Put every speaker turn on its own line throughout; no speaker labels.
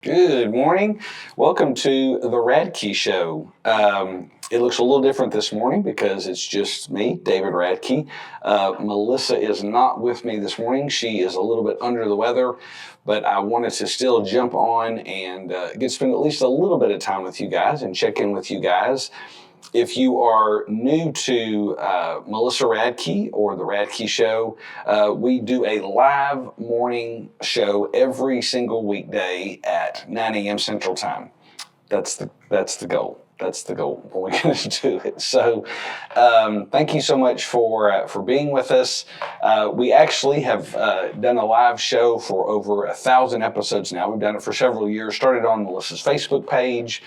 Good morning. Welcome to the Radke Show. It looks a little different this morning because it's just me, David Radke. Melissa is not with me this morning. She is a little bit under the weather, but I wanted to still jump on and get to spend at least a little bit of time with you guys and check in with you guys. If you are new to Melissa Radke or the Radke Show, we do a live morning show every single weekday at 9 a.m. Central Time. That's the goal. That's the goal. We're going to do it. So, thank you so much for being with us. We actually have done a live show for over 1,000 episodes now. We've done it for several years. Started on Melissa's Facebook page,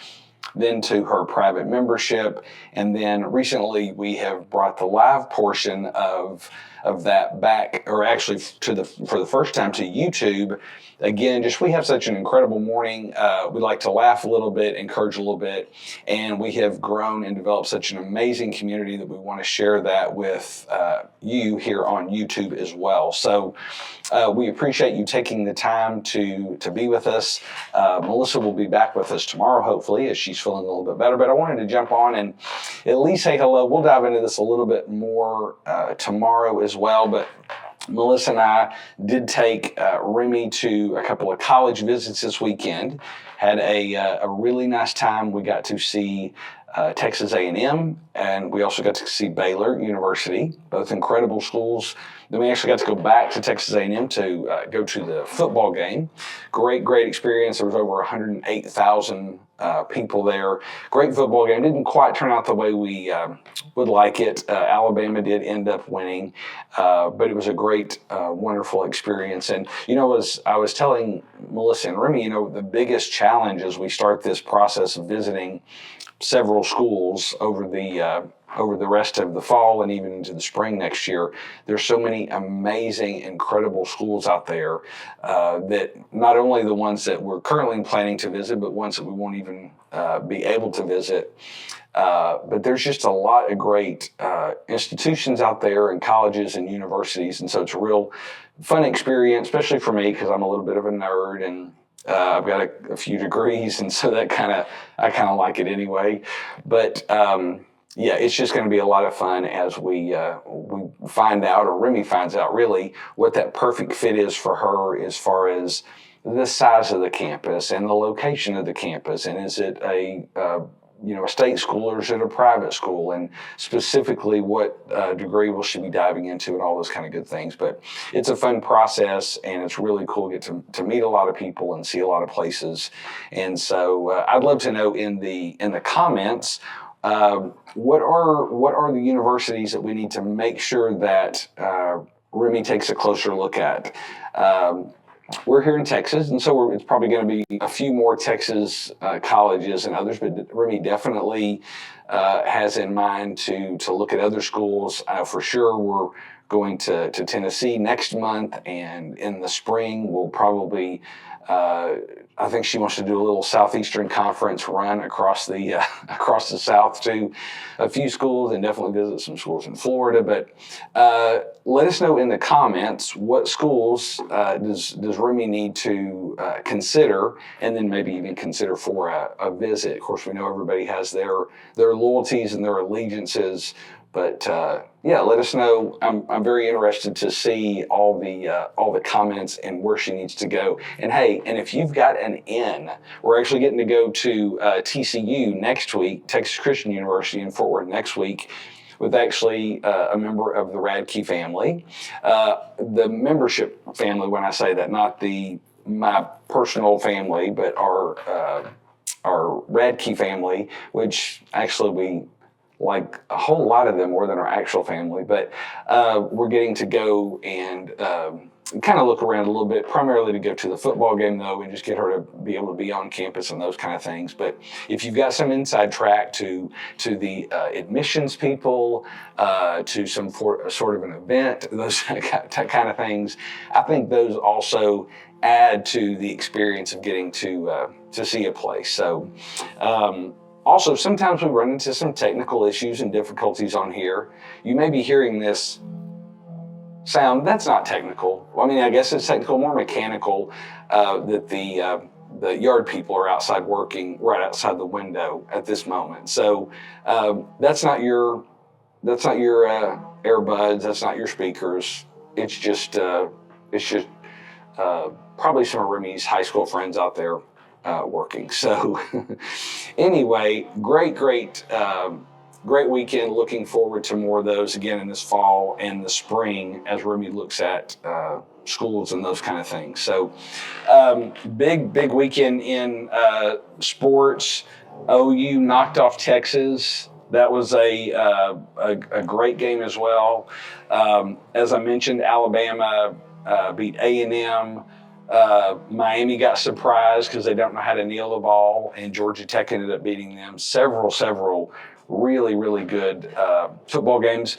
then to her private membership, and then recently we have brought the live portion of that back, or actually for the first time, to YouTube. Again, we have such an incredible morning. We like to laugh a little bit, encourage a little bit, and we have grown and developed such an amazing community that we want to share that with you here on YouTube as well. So we appreciate you taking the time to be with us. Melissa will be back with us tomorrow, hopefully, as she's feeling a little bit better. But I wanted to jump on and at least say hello. We'll dive into this a little bit more tomorrow as well. But Melissa and I did take Remi to a couple of college visits this weekend. Had a really nice time. We got to see Texas A&M, and we also got to see Baylor University, both incredible schools. Then we actually got to go back to Texas A&M to go to the football game. Great experience. There was over 108,000 people there. Great football game. Didn't quite turn out the way we would like it. Alabama did end up winning, but it was a great, wonderful experience. And, as I was telling Melissa and Remi, the biggest challenge as we start this process of visiting several schools over the rest of the fall and even into the spring next year. There's so many amazing, incredible schools out there that not only the ones that we're currently planning to visit, but ones that we won't even be able to visit. But there's just a lot of great institutions out there and colleges and universities. And so it's a real fun experience, especially for me because I'm a little bit of a nerd and I've got a few degrees, and so I kind of like it anyway. But it's just going to be a lot of fun as we find out, or Remi finds out, really what that perfect fit is for her as far as the size of the campus and the location of the campus, and is it a state school or is it a private school, and specifically what degree will she be diving into and all those kind of good things. But it's a fun process and it's really cool to get to meet a lot of people and see a lot of places. And so I'd love to know in the comments, what are the universities that we need to make sure that Remi takes a closer look at? We're here in Texas, and so it's probably going to be a few more Texas colleges and others, but Remi definitely has in mind to look at other schools. For sure, we're going to Tennessee next month, and in the spring, we'll probably, I think she wants to do a little Southeastern Conference run across the South to a few schools and definitely visit some schools in Florida. But let us know in the comments what schools does Remi need to consider, and then maybe even consider for a visit. Of course, we know everybody has their loyalties and their allegiances. But let us know. I'm very interested to see all the comments and where she needs to go. And hey, and if you've got an in, we're actually getting to go to TCU next week, Texas Christian University in Fort Worth next week, with actually a member of the Radke family, the membership family. When I say that, not my personal family, but our Radke family, which actually we like a whole lot of them more than our actual family. But we're getting to go and kind of look around a little bit, primarily to go to the football game, though, and just get her to be able to be on campus and those kind of things. But if you've got some inside track to the admissions people, to some sort of an event, those kind of things, I think those also add to the experience of getting to see a place. So also, sometimes we run into some technical issues and difficulties on here. You may be hearing this sound. That's not technical. I mean, I guess it's technical, more mechanical, that the yard people are outside working right outside the window at this moment. So that's not your earbuds. That's not your speakers. It's just probably some of Remi's high school friends out there working. So anyway, great weekend. Looking forward to more of those again in this fall and the spring as Remi looks at schools and those kind of things. So big weekend in sports. OU knocked off Texas. That was a great game as well. As I mentioned, Alabama beat A&M. Miami got surprised because they don't know how to kneel the ball, and Georgia Tech ended up beating them. Several really good football games.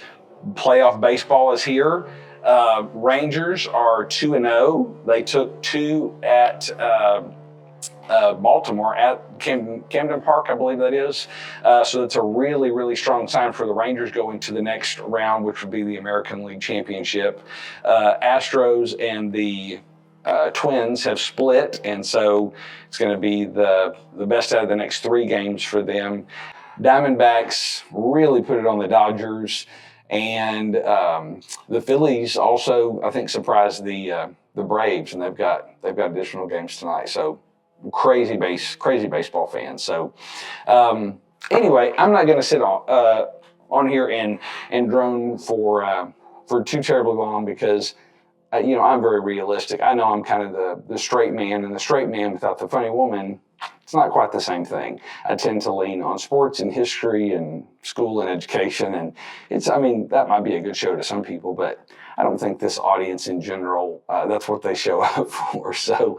Playoff baseball is here. Rangers are 2-0. They took 2 at Baltimore at Camden Park, I believe that is. So that's a really strong sign for the Rangers going to the next round, which would be the American League Championship. Astros and the Twins have split, and so it's going to be the best out of the next 3 games for them. Diamondbacks really put it on the Dodgers, and the Phillies also, I think, surprised the Braves, and they've got additional games tonight. So crazy baseball fans. So anyway, I'm not going to sit on here and drone for too terribly long because I'm very realistic. I know I'm kind of the straight man, and the straight man without the funny woman, it's not quite the same thing. I tend to lean on sports and history and school and education, and that might be a good show to some people, but I don't think this audience in general, that's what they show up for. So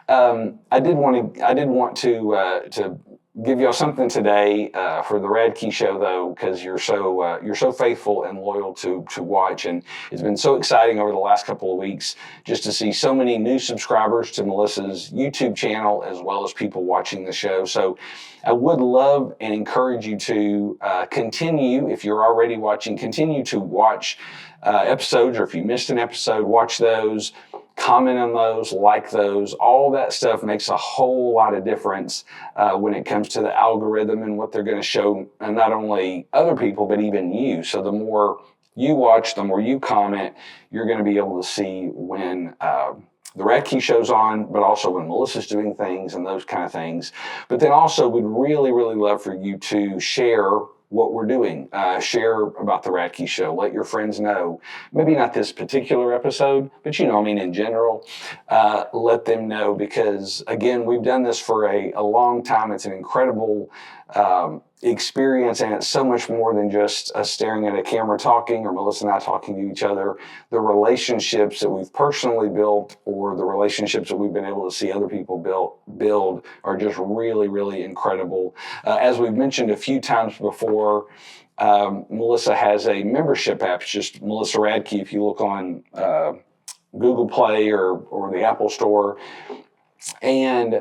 I did want to give y'all something today for the Radke Show, though, because you're so faithful and loyal to watch, and it's been so exciting over the last couple of weeks just to see so many new subscribers to Melissa's YouTube channel as well as people watching the show. So I would love and encourage you to continue, if you're already watching, continue to watch episodes, or if you missed an episode, watch those. Comment on those, like those. All that stuff makes a whole lot of difference when it comes to the algorithm and what they're going to show, and not only other people, but even you. So the more you watch, the more you comment, you're going to be able to see when the Radke Show's on, but also when Melissa's doing things and those kind of things. But then also, we'd really love for you to share what we're doing. Share about the Radke Show. Let your friends know. Maybe not this particular episode, but in general, let them know, because again, we've done this for a long time. It's an incredible experience, and it's so much more than just us staring at a camera talking, or Melissa and I talking to each other. The relationships that we've personally built, or the relationships that we've been able to see other people build are just really incredible. As we've mentioned a few times before, Melissa has a membership app. It's just Melissa Radke. If you look on Google Play or the Apple Store, and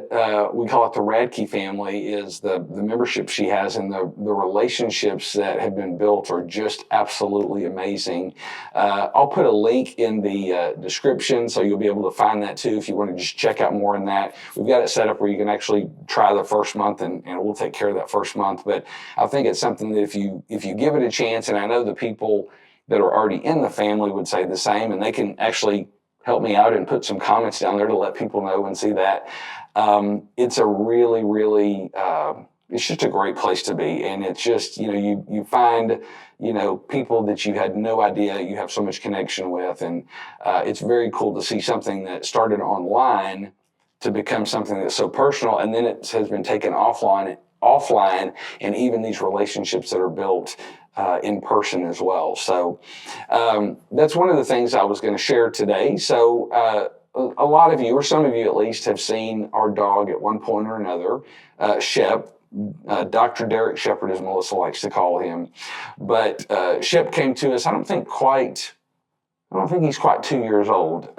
we call it the Radke family, is the membership she has, and the relationships that have been built are just absolutely amazing. I'll put a link in the description, so you'll be able to find that too if you want to just check out more on that. We've got it set up where you can actually try the first month, and we'll take care of that first month. But I think it's something that if you give it a chance, and I know the people that are already in the family would say the same, and they can actually help me out and put some comments down there to let people know and see that. It's a really, it's just a great place to be. And it's just, you find, people that you had no idea you have so much connection with. And it's very cool to see something that started online to become something that's so personal. And then it has been taken offline, and even these relationships that are built in person as well. So that's one of the things I was going to share today. So a lot of you, or some of you at least, have seen our dog at one point or another, Shep. Dr. Derek Shepherd, as Melissa likes to call him. But Shep came to us, I don't think he's quite 2 years old.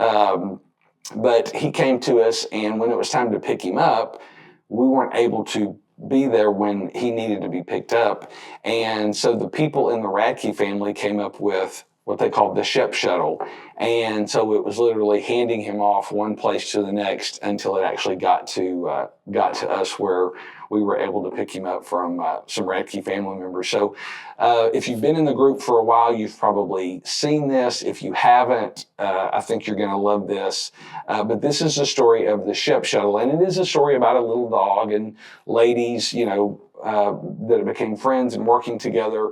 But he came to us, and when it was time to pick him up, we weren't able to be there when he needed to be picked up. And so the people in the Radke family came up with what they called the Shep shuttle. And so it was literally handing him off one place to the next until it actually got to us, where we were able to pick him up from some Radke family members. So if you've been in the group for a while, you've probably seen this. If you haven't, I think you're going to love this. But this is the story of the Shep shuttle, and it is a story about a little dog and ladies, that became friends and working together.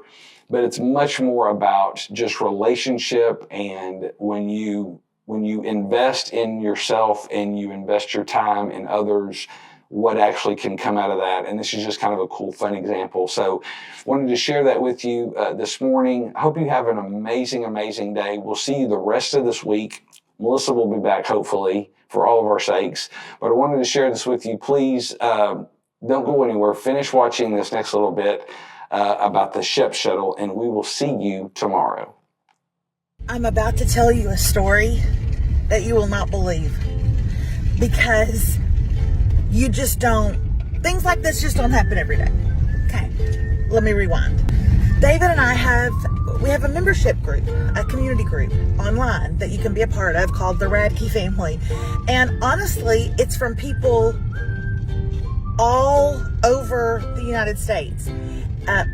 But it's much more about just relationship, and when you invest in yourself and you invest your time in others, what actually can come out of that. And this is just kind of a cool, fun example. So wanted to share that with you this morning. I hope you have an amazing, amazing day. We'll see you the rest of this week. Melissa will be back, hopefully, for all of our sakes. But I wanted to share this with you. Please don't go anywhere. Finish watching this next little bit about the Shep shuttle, and we will see you tomorrow.
I'm about to tell you a story that you will not believe, because you just don't, things like this just don't happen every day. Okay, let me rewind. David and I have a membership group, a community group online that you can be a part of called the Radke family. And honestly, it's from people all over the United States.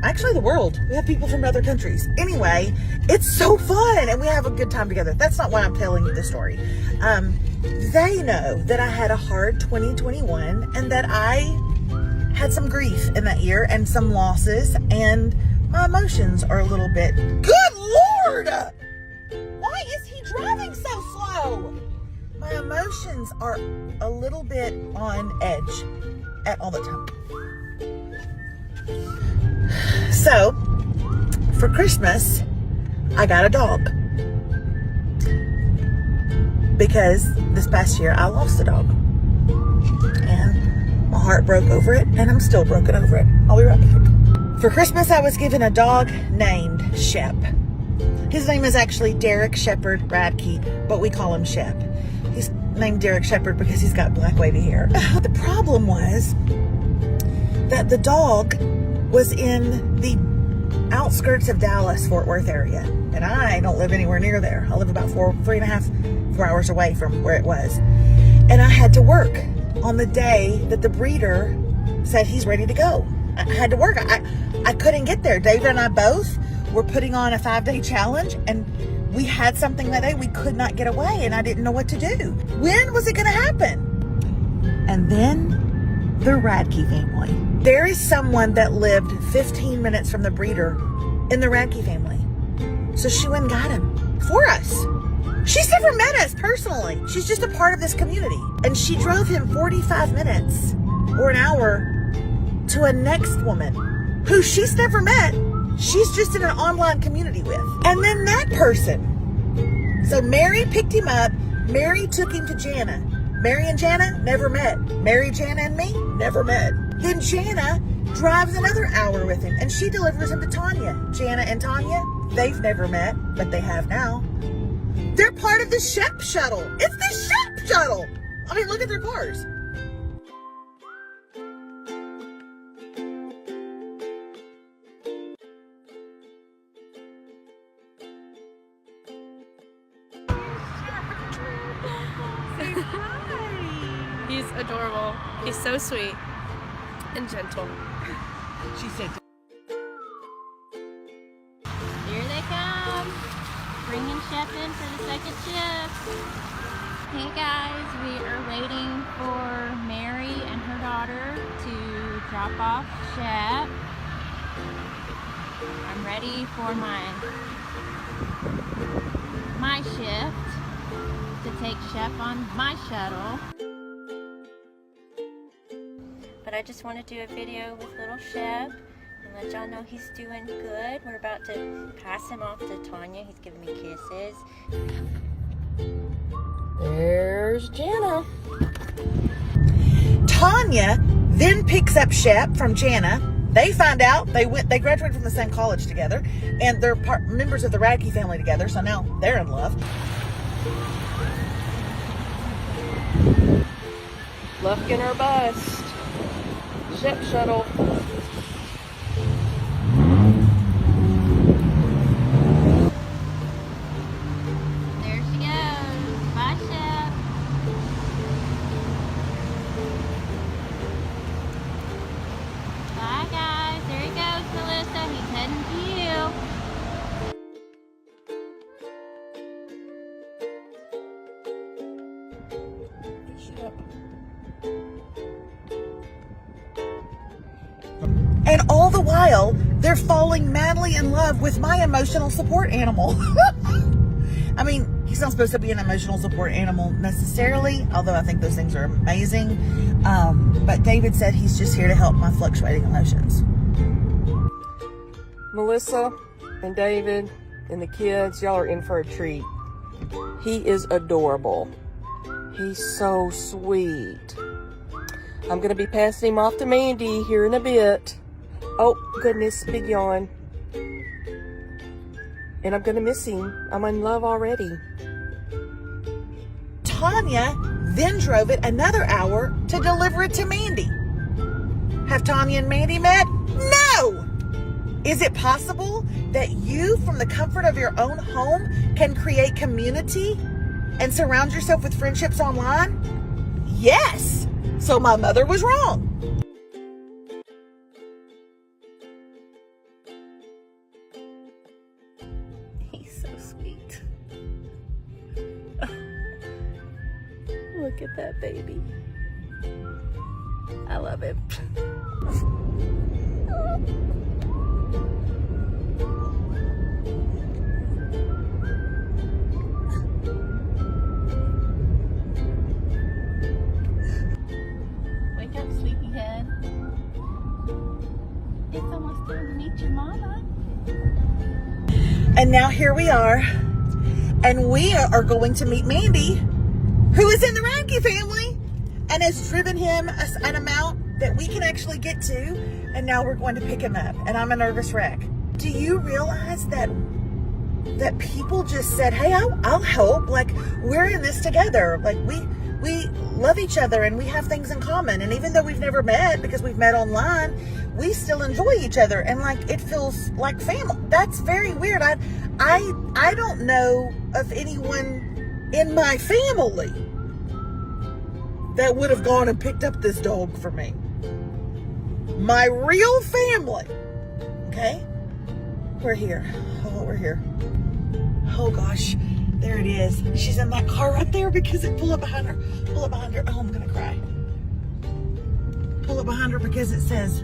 Actually the world. We have people from other countries. Anyway, it's so fun and we have a good time together. That's not why I'm telling you the story. They know that I had a hard 2021 and that I had some grief in that year and some losses, and my emotions are a little bit, good Lord! Why is he driving so slow? My emotions are a little bit on edge at all the time. So, for Christmas, I got a dog. Because this past year, I lost a dog. And my heart broke over it, and I'm still broken over it. I'll be right back. For Christmas, I was given a dog named Shep. His name is actually Derek Shepherd Radke, but we call him Shep. He's named Derek Shepherd because he's got black wavy hair. The problem was that the dog was in the outskirts of Dallas, Fort Worth area. And I don't live anywhere near there. I live about 4 hours away from where it was. And I had to work on the day that the breeder said he's ready to go. I had to work. I couldn't get there. David and I both were putting on a 5-day challenge, and we had something that day. We could not get away, and I didn't know what to do. When was it going to happen? And then the Radke family. There is someone that lived 15 minutes from the breeder in the Radke family. So she went and got him for us. She's never met us personally. She's just a part of this community. And she drove him 45 minutes or an hour to a next woman who she's never met. She's just in an online community with. And then that person. So Mary picked him up. Mary took him to Jana. Mary and Jana never met. Mary, Jana, and me never met. Then Jana drives another hour with him, and she delivers him to Tanya. Jana and Tanya, they've never met, but they have now. They're part of the Shep shuttle. It's the Shep shuttle. I mean, look at their cars.
He's adorable. He's so sweet and gentle.
She said,
Here they come, bringing Shep in for the second shift. Hey guys, we are waiting for Mary and her daughter to drop off Shep. I'm ready for my shift to take Shep on my shuttle. But I just want to do a video with little Shep and let y'all know he's doing good. We're about to pass him off to Tanya. He's giving me kisses.
there's Jana. Tanya then picks up Shep from Jana. They find out they graduated from the same college together, and they're members of the Radke family together, so now they're in love.
Look in her bust. Shep shuttle.
And all the while, they're falling madly in love with my emotional support animal. I mean, he's not supposed to be an emotional support animal necessarily, although I think those things are amazing. But David said he's just here to help my fluctuating emotions.
Melissa and David and the kids, y'all are in for a treat. He is adorable. He's so sweet. I'm going to be passing him off to Mandy here in a bit. Oh, goodness, big yawn. And I'm going to miss him. I'm in love already.
Tanya then drove it another hour to deliver it to Mandy. Have Tanya and Mandy met? No! Is it possible that you, from the comfort of your own home, can create community and surround yourself with friendships online? Yes! So my mother was wrong. He's so sweet. Look at that baby. I love him.
Wake up, sleepyhead. It's almost time to meet your mama.
And now here we are. And we are going to meet Mandy, who is in the Radke family and has driven him an amount that we can actually get to. And now we're going to pick him up. And I'm a nervous wreck. Do you realize that people just said, hey, I'll help. Like, we're in this together. Like, we love each other and we have things in common. And even though we've never met because we've met online, we still enjoy each other. And like, it feels like family. That's very weird. I don't know of anyone in my family that would have gone and picked up this dog for me. My real family. Okay? We're here. Oh, we're here. Oh gosh. There it is. She's in that car right there because it pull up behind her. Pull up behind her. Oh, I'm gonna cry. Pull up behind her because it says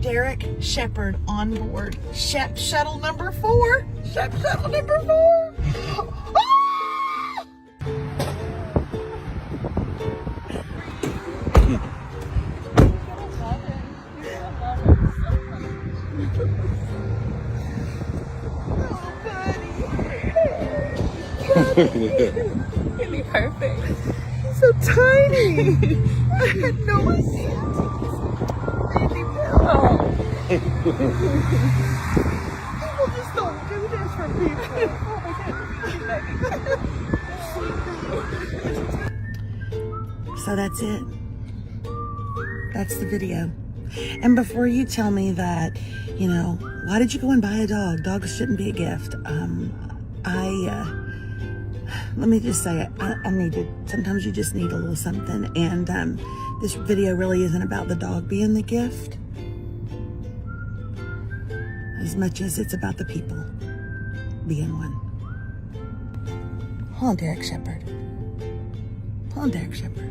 Derek Shepherd on board. Shep shuttle number 4. Shep shuttle number 4. Ah!
It'd be perfect.
He's so tiny. I had no idea.
Oh.
People just don't do this for people. So that's it. That's the video. And before you tell me that, you know, why did you go and buy a dog? Dogs shouldn't be a gift. Let me just say, I needed, sometimes you just need a little something. And this video really isn't about the dog being the gift as much as it's about the people being one. Hold on, Derek Shepherd. Hold on, Derek Shepherd.